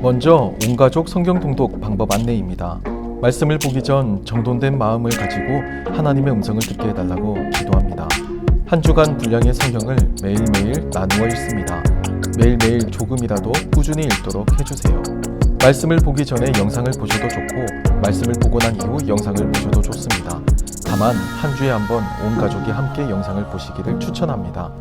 먼저 온가족 성경 통독 방법 안내입니다. 말씀을 보기 전 정돈된 마음을 가지고 하나님의 음성을 듣게 해달라고 기도합니다. 한 주간 분량의 성경을 매일매일 나누어 읽습니다. 매일매일 조금이라도 꾸준히 읽도록 해주세요. 말씀을 보기 전에 영상을 보셔도 좋고 말씀을 보고 난 이후 영상을 보셔도 좋습니다. 다만 한 주에 한 번 온 가족이 함께 영상을 보시기를 추천합니다.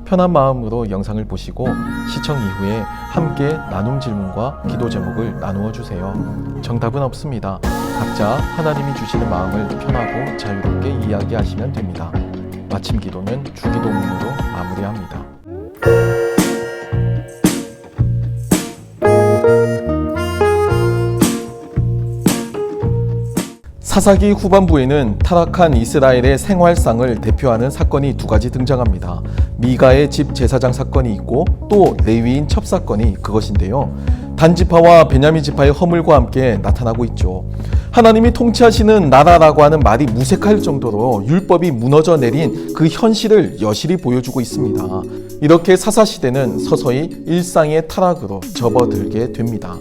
편한 마음으로 영상을 보시고 시청 이후에 함께 나눔 질문과 기도 제목을 나누어 주세요. 정답은 없습니다. 각자 하나님이 주시는 마음을 편하고 자유롭게 이야기하시면 됩니다. 마침 기도는 주기도문으로 마무리합니다. 사사기 후반부에는 타락한 이스라엘의 생활상을 대표하는 사건이 두 가지 등장합니다. 미가의 집 제사장 사건이 있고 또 레위인 첩사건이 그것인데요. 단지파와 베냐민 지파의 허물과 함께 나타나고 있죠. 하나님이 통치하시는 나라라고 하는 말이 무색할 정도로 율법이 무너져 내린 그 현실을 여실히 보여주고 있습니다. 이렇게 사사시대는 서서히 일상의 타락으로 접어들게 됩니다.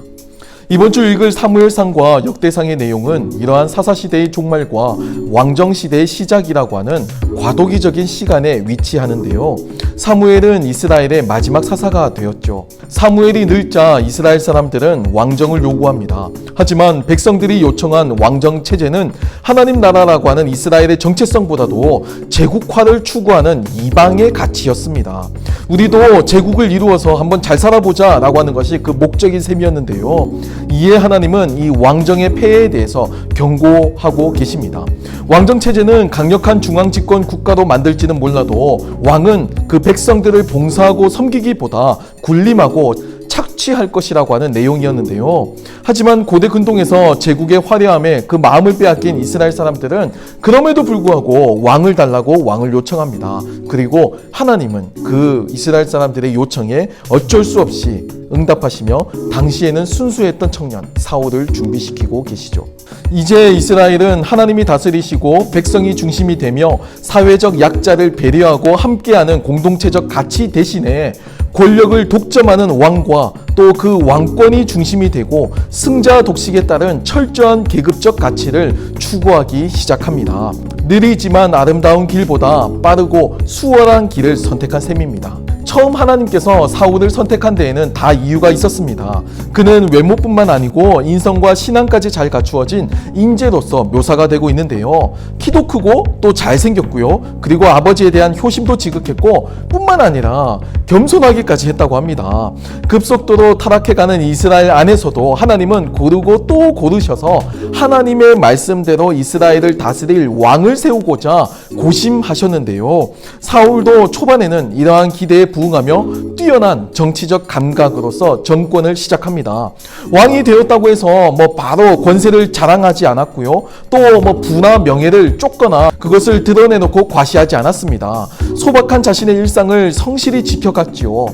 이번 주 읽을 사무엘상과 역대상의 내용은 이러한 사사시대의 종말과 왕정시대의 시작이라고 하는 과도기적인 시간에 위치하는데요. 사무엘은 이스라엘의 마지막 사사가 되었죠. 사무엘이 늙자 이스라엘 사람들은 왕정을 요구합니다. 하지만 백성들이 요청한 왕정 체제는 하나님 나라라고 하는 이스라엘의 정체성보다도 제국화를 추구하는 이방의 가치였습니다. 우리도 제국을 이루어서 한번 잘 살아보자 라고 하는 것이 그 목적인 셈이었는데요. 이에 하나님은 이 왕정의 폐해에 대해서 경고하고 계십니다. 왕정 체제는 강력한 중앙 집권 국가로 만들지는 몰라도 왕은 그 백성들을 봉사하고 섬기기보다 군림하고 착취할 것이라고 하는 내용이었는데요. 하지만 고대 근동에서 제국의 화려함에 그 마음을 빼앗긴 이스라엘 사람들은 그럼에도 불구하고 왕을 달라고 왕을 요청합니다. 그리고 하나님은 그 이스라엘 사람들의 요청에 어쩔 수 없이 응답하시며 당시에는 순수했던 청년 사울을 준비시키고 계시죠. 이제 이스라엘은 하나님이 다스리시고 백성이 중심이 되며 사회적 약자를 배려하고 함께하는 공동체적 가치 대신에 권력을 독점하는 왕과 또 그 왕권이 중심이 되고 승자 독식에 따른 철저한 계급적 가치를 추구하기 시작합니다. 느리지만 아름다운 길보다 빠르고 수월한 길을 선택한 셈입니다. 처음 하나님께서 사울을 선택한 데에는 다 이유가 있었습니다. 그는 외모뿐만 아니고 인성과 신앙까지 잘 갖추어진 인재로서 묘사가 되고 있는데요. 키도 크고 또 잘생겼고요. 그리고 아버지에 대한 효심도 지극했고 뿐만 아니라 겸손하기까지 했다고 합니다. 급속도로 타락해가는 이스라엘 안에서도 하나님은 고르고 또 고르셔서 하나님의 말씀대로 이스라엘을 다스릴 왕을 세우고자 고심하셨는데요. 사울도 초반에는 이러한 기대에 부응하며 뛰어난 정치적 감각으로서 정권을 시작합니다. 왕이 되었다고 해서 바로 권세를 자랑하지 않았고요. 또 부나 명예를 쫓거나 그것을 드러내놓고 과시하지 않았습니다. 소박한 자신의 일상을 성실히 지켜갔지요.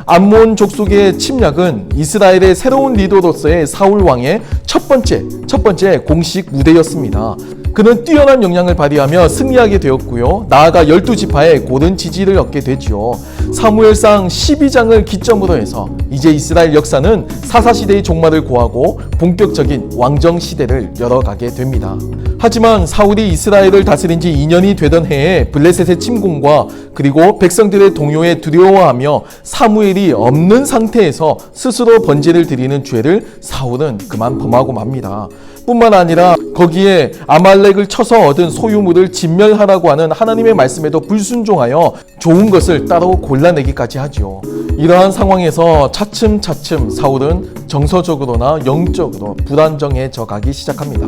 암몬 족속의 침략은 이스라엘의 새로운 리더로서의 사울 왕의 첫 번째 공식 무대였습니다. 그는 뛰어난 역량을 발휘하며 승리하게 되었고요. 나아가 12지파의 고른 지지를 얻게 되죠. 사무엘상 12장을 기점으로 해서 이제 이스라엘 역사는 사사시대의 종말을 고하고 본격적인 왕정시대를 열어가게 됩니다. 하지만 사울이 이스라엘을 다스린 지 2년이 되던 해에 블레셋의 침공과 그리고 백성들의 동요에 두려워하며 사무엘이 없는 상태에서 스스로 번제를 드리는 죄를 사울은 그만 범하고 맙니다. 뿐만 아니라 거기에 아말렉을 쳐서 얻은 소유물을 진멸하라고 하는 하나님의 말씀에도 불순종하여 좋은 것을 따로 골라내기까지 하죠. 이러한 상황에서 차츰차츰 사울은 정서적으로나 영적으로 불안정해져 가기 시작합니다.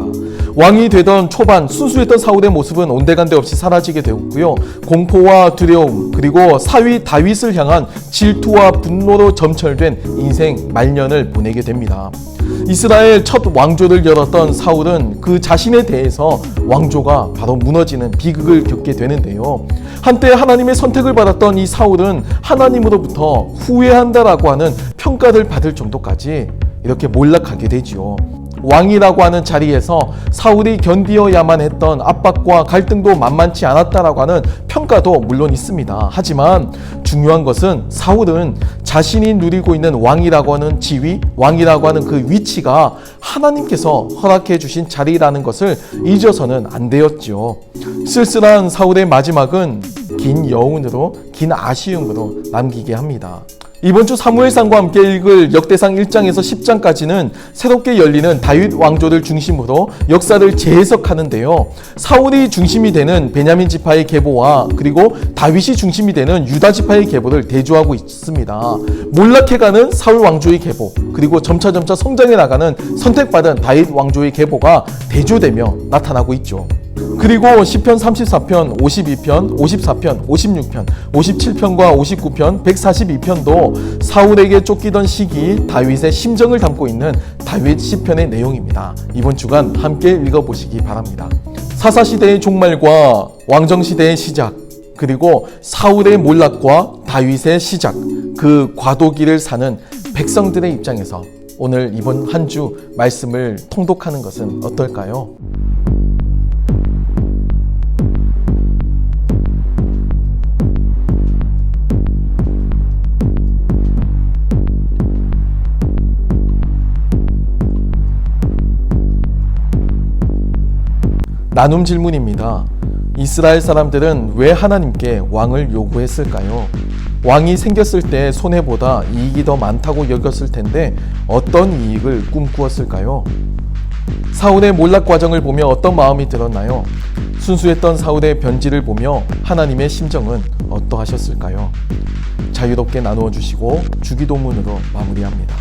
왕이 되던 초반 순수했던 사울의 모습은 온데간데 없이 사라지게 되었고요. 공포와 두려움 그리고 사위 다윗을 향한 질투와 분노로 점철된 인생 말년을 보내게 됩니다. 이스라엘 첫 왕조를 열었던 사울은 그 자신에 대해서 왕조가 바로 무너지는 비극을 겪게 되는데요. 한때 하나님의 선택을 받았던 이 사울은 하나님으로부터 후회한다라고 하는 평가를 받을 정도까지 이렇게 몰락하게 되지요. 왕이라고 하는 자리에서 사울이 견디어야만 했던 압박과 갈등도 만만치 않았다라고 하는 평가도 물론 있습니다. 하지만 중요한 것은 사울은 자신이 누리고 있는 왕이라고 하는 지위, 왕이라고 하는 그 위치가 하나님께서 허락해 주신 자리라는 것을 잊어서는 안 되었죠. 쓸쓸한 사울의 마지막은 긴 여운으로, 긴 아쉬움으로 남기게 합니다. 이번 주 사무엘상과 함께 읽을 역대상 1장에서 10장까지는 새롭게 열리는 다윗 왕조를 중심으로 역사를 재해석하는데요. 사울이 중심이 되는 베냐민 지파의 계보와 그리고 다윗이 중심이 되는 유다 지파의 계보를 대조하고 있습니다. 몰락해가는 사울 왕조의 계보, 그리고 점차점차 성장해 나가는 선택받은 다윗 왕조의 계보가 대조되며 나타나고 있죠. 그리고 시편 34편, 52편, 54편, 56편, 57편과 59편, 142편도 사울에게 쫓기던 시기 다윗의 심정을 담고 있는 다윗 시편의 내용입니다. 이번 주간 함께 읽어보시기 바랍니다. 사사시대의 종말과 왕정시대의 시작, 그리고 사울의 몰락과 다윗의 시작, 그 과도기를 사는 백성들의 입장에서 오늘 이번 한 주 말씀을 통독하는 것은 어떨까요? 나눔 질문입니다. 이스라엘 사람들은 왜 하나님께 왕을 요구했을까요? 왕이 생겼을 때 손해보다 이익이 더 많다고 여겼을 텐데 어떤 이익을 꿈꾸었을까요? 사울의 몰락 과정을 보며 어떤 마음이 들었나요? 순수했던 사울의 변질을 보며 하나님의 심정은 어떠하셨을까요? 자유롭게 나누어 주시고 주기도문으로 마무리합니다.